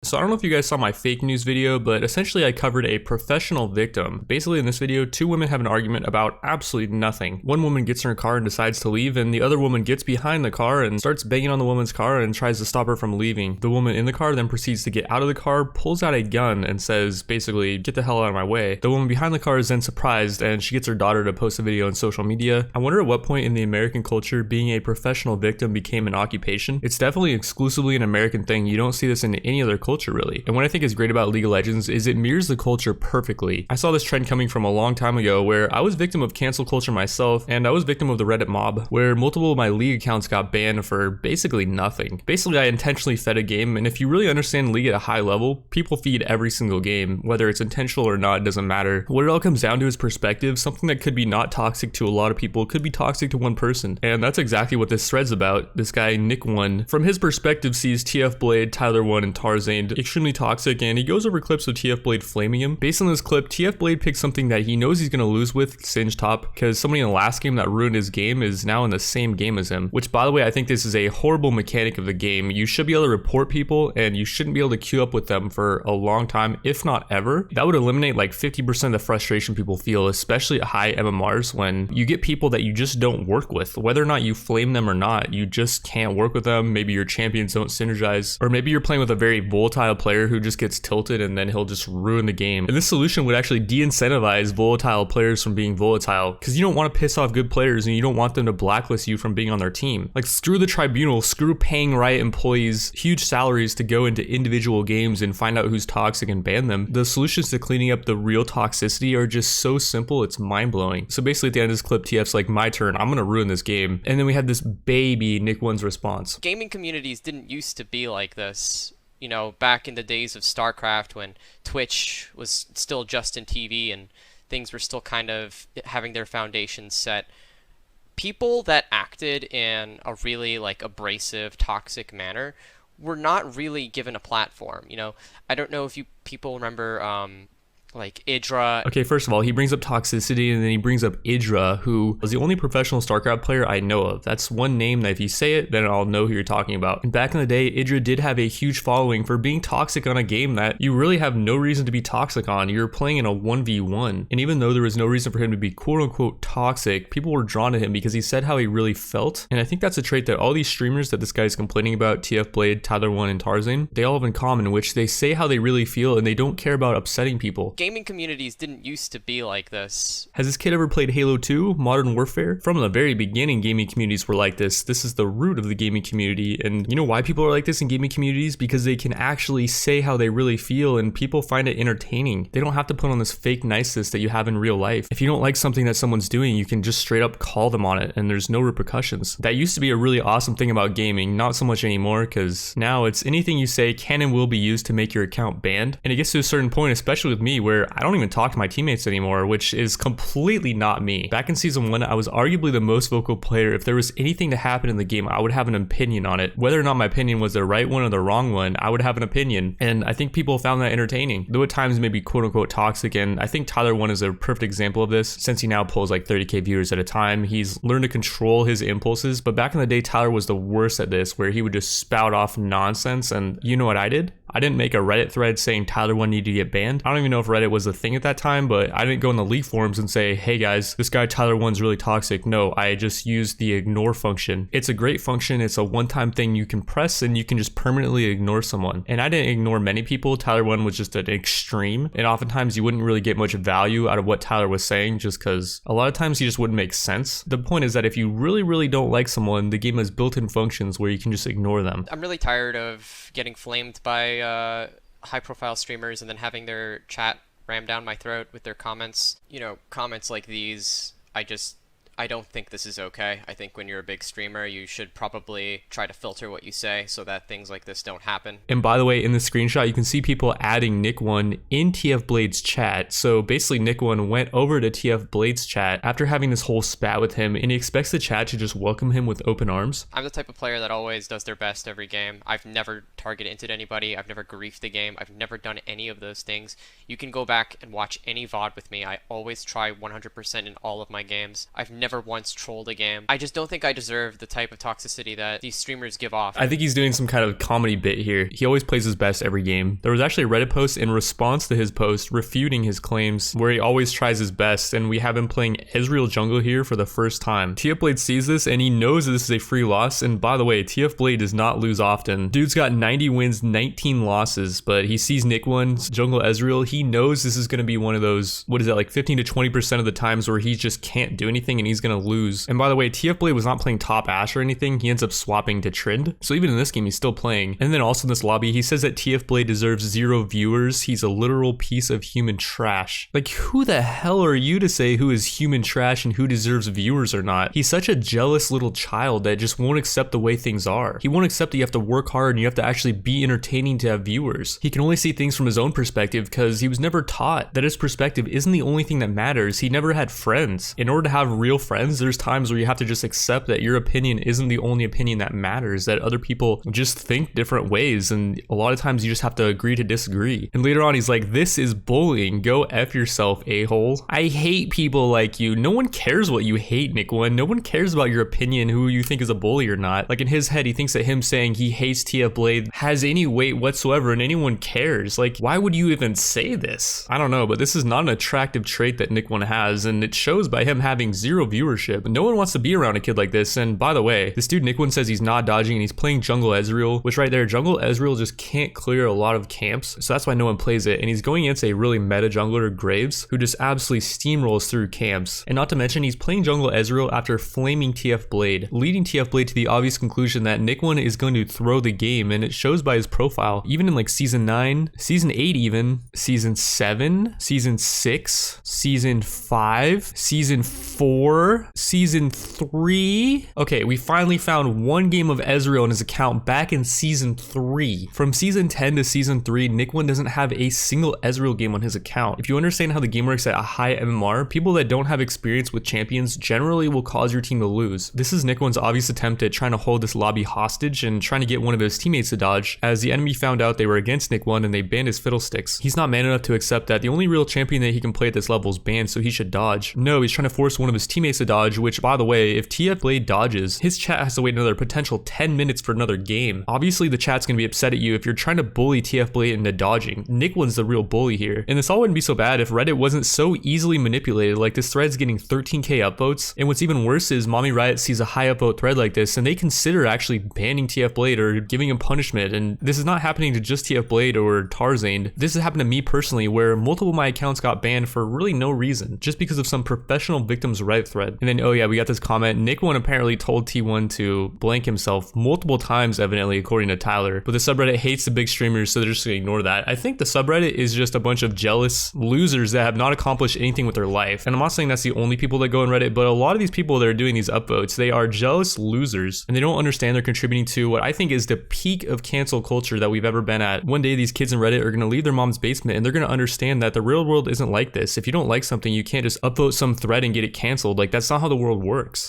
So I don't know if you guys saw my fake news video, but essentially I covered a professional victim. Basically in this video, two women have an argument about absolutely nothing. One woman gets in her car and decides to leave, and the other woman gets behind the car and starts banging on the woman's car and tries to stop her from leaving. The woman in the car then proceeds to get out of the car, pulls out a gun and says basically, get the hell out of my way. The woman behind the car is then surprised and she gets her daughter to post a video on social media. I wonder at what point in the American culture being a professional victim became an occupation. It's definitely exclusively an American thing. You don't see this in any other culture really. And what I think is great about League of Legends is it mirrors the culture perfectly. I saw this trend coming from a long time ago where I was victim of cancel culture myself, and I was victim of the Reddit mob where multiple of my League accounts got banned for basically nothing. Basically I intentionally fed a game, and if you really understand League at a high level, people feed every single game. Whether it's intentional or not, it doesn't matter. What it all comes down to is perspective. Something that could be not toxic to a lot of people could be toxic to one person. And that's exactly what this thread's about. This guy Nikkone, from his perspective, sees TF Blade, Tyler 1, and Tarzan extremely toxic, and he goes over clips of TF Blade flaming him. Based on this clip, TF Blade picks something that he knows he's going to lose with, Singe Top, because somebody in the last game that ruined his game is now in the same game as him, which by the way, I think this is a horrible mechanic of the game. You should be able to report people, and you shouldn't be able to queue up with them for a long time, if not ever. That would eliminate like 50% of the frustration people feel, especially at high MMRs, when you get people that you just don't work with. Whether or not you flame them or not, you just can't work with them. Maybe your champions don't synergize, or maybe you're playing with a very volatile player who just gets tilted and then he'll just ruin the game. And this solution would actually de-incentivize volatile players from being volatile, because you don't want to piss off good players and you don't want them to blacklist you from being on their team. Like, screw the tribunal, screw paying Riot employees huge salaries to go into individual games and find out who's toxic and ban them. The solutions to cleaning up the real toxicity are just so simple, it's mind-blowing. So basically at the end of this clip, TF's like, my turn, I'm gonna ruin this game. And then we had this baby Nick One's response. Gaming communities didn't used to be like this. You know, back in the days of StarCraft when Twitch was still Justin TV and things were still kind of having their foundations set. People that acted in a really like abrasive, toxic manner were not really given a platform. You know, I don't know if you people remember like Idra. Okay, first of all, he brings up toxicity and then he brings up Idra, who was the only professional StarCraft player I know of. That's one name that if you say it, then I'll know who you're talking about. And back in the day, Idra did have a huge following for being toxic on a game that you really have no reason to be toxic on. You're playing in a 1v1. And even though there was no reason for him to be quote unquote toxic, people were drawn to him because he said how he really felt. And I think that's a trait that all these streamers that this guy's complaining about, TF Blade, Tyler 1, and Tarzan, they all have in common, which they say how they really feel and they don't care about upsetting people. Gaming communities didn't used to be like this. Has this kid ever played Halo 2, Modern Warfare? From the very beginning, gaming communities were like this. This is the root of the gaming community. And you know why people are like this in gaming communities? Because they can actually say how they really feel and people find it entertaining. They don't have to put on this fake niceness that you have in real life. If you don't like something that someone's doing, you can just straight up call them on it and there's no repercussions. That used to be a really awesome thing about gaming, not so much anymore, because now it's anything you say can and will be used to make your account banned. And it gets to a certain point, especially with me, where I don't even talk to my teammates anymore, which is completely not me. Back in season 1, I was arguably the most vocal player. If there was anything to happen in the game, I would have an opinion on it. Whether or not my opinion was the right one or the wrong one, I would have an opinion. And I think people found that entertaining, though at times maybe quote unquote toxic. And I think Tyler 1 is a perfect example of this, since he now pulls like 30k viewers at a time. He's learned to control his impulses, but back in the day, Tyler was the worst at this, where he would just spout off nonsense. And you know what I did? I didn't make a Reddit thread saying Tyler 1 needed to get banned. I don't even know if Reddit was a thing at that time, but I didn't go in the league forums and say, hey guys, this guy Tyler 1's really toxic. No, I just used the ignore function. It's a great function. It's a one-time thing you can press and you can just permanently ignore someone. And I didn't ignore many people. Tyler 1 was just an extreme. And oftentimes you wouldn't really get much value out of what Tyler was saying, just because a lot of times he just wouldn't make sense. The point is that if you really, really don't like someone, the game has built-in functions where you can just ignore them. I'm really tired of getting flamed by high-profile streamers and then having their chat ram down my throat with their comments. You know, comments like these, I don't think this is okay. I think when you're a big streamer, you should probably try to filter what you say so that things like this don't happen. And by the way, in the screenshot, you can see people adding Nick1 in TF Blade's chat. So basically, Nick1 went over to TF Blade's chat after having this whole spat with him, and he expects the chat to just welcome him with open arms. I'm the type of player that always does their best every game. I've never targeted into anybody. I've never griefed the game. I've never done any of those things. You can go back and watch any VOD with me. I always try 100% in all of my games. I've never once trolled a game. I just don't think I deserve the type of toxicity that these streamers give off. I think he's doing some kind of comedy bit here. He always plays his best every game. There was actually a Reddit post in response to his post refuting his claims where he always tries his best, and we have him playing Ezreal jungle here for the first time. TF Blade sees this and he knows that this is a free loss, and by the way, TF Blade does not lose often. Dude's got 90 wins, 19 losses, but he sees Nikkone's jungle Ezreal. He knows this is going to be one of those, what is that, like 15 to 20% of the times where he just can't do anything and he's going to lose. And by the way, TF Blade was not playing top Ashe or anything. He ends up swapping to Trend. So even in this game, he's still playing. And then also in this lobby, he says that TF Blade deserves 0 viewers. He's a literal piece of human trash. Like, who the hell are you to say who is human trash and who deserves viewers or not? He's such a jealous little child that just won't accept the way things are. He won't accept that you have to work hard and you have to actually be entertaining to have viewers. He can only see things from his own perspective because he was never taught that his perspective isn't the only thing that matters. He never had friends. In order to have real friends, there's times where you have to just accept that your opinion isn't the only opinion that matters, that other people just think different ways, and a lot of times you just have to agree to disagree. And later on, he's like, this is bullying. Go F yourself, a-hole. I hate people like you. No one cares what you hate, Nikkone. No one cares about your opinion, who you think is a bully or not. Like, in his head, he thinks that him saying he hates TF Blade has any weight whatsoever and anyone cares. Like, why would you even say this? I don't know, but this is not an attractive trait that Nikkone has, and it shows by him having 0 viewership. No one wants to be around a kid like this. And by the way, this dude Nikkone says he's not dodging and he's playing jungle Ezreal, which right there, jungle Ezreal just can't clear a lot of camps, so that's why no one plays it. And he's going against a really meta jungler, Graves, who just absolutely steamrolls through camps. And not to mention, he's playing jungle Ezreal after flaming TF Blade, leading TF Blade to the obvious conclusion that Nikkone is going to throw the game, and it shows by his profile. Even in like season 9, season 8 even, season 7, season 6, season 5, season 4, season 3. Okay, we finally found one game of Ezreal in his account back in season 3. From season 10 to season 3, Nikkone doesn't have a single Ezreal game on his account. If you understand how the game works at a high MMR, people that don't have experience with champions generally will cause your team to lose. This is Nikkone's obvious attempt at trying to hold this lobby hostage and trying to get one of his teammates to dodge, as the enemy found out they were against Nikkone and they banned his fiddlesticks. He's not man enough to accept that the only real champion that he can play at this level is banned, so he should dodge. No, he's trying to force one of his teammates to dodge, which, by the way, if TF Blade dodges, his chat has to wait another potential 10 minutes for another game. Obviously, the chat's gonna be upset at you if you're trying to bully TF Blade into dodging. Nikkone's the real bully here. And this all wouldn't be so bad if Reddit wasn't so easily manipulated. Like, this thread's getting 13k upvotes, and what's even worse is Mommy Riot sees a high upvote thread like this and they consider actually banning TF Blade or giving him punishment. And this is not happening to just TF Blade or Tarzane. This has happened to me personally, where multiple of my accounts got banned for really no reason, just because of some professional victims Reddit thread. And then, oh yeah, we got this comment. Nikkone apparently told T1 to blank himself multiple times, evidently, according to Tyler. But the subreddit hates the big streamers, so they're just gonna ignore that. I think the subreddit is just a bunch of jealous losers that have not accomplished anything with their life. And I'm not saying that's the only people that go on Reddit, but a lot of these people that are doing these upvotes, they are jealous losers, and they don't understand they're contributing to what I think is the peak of cancel culture that we've ever been at. One day, these kids in Reddit are gonna leave their mom's basement and they're gonna understand that the real world isn't like this. If you don't like something, you can't just upvote some thread and get it canceled. Like, that's not how the world works.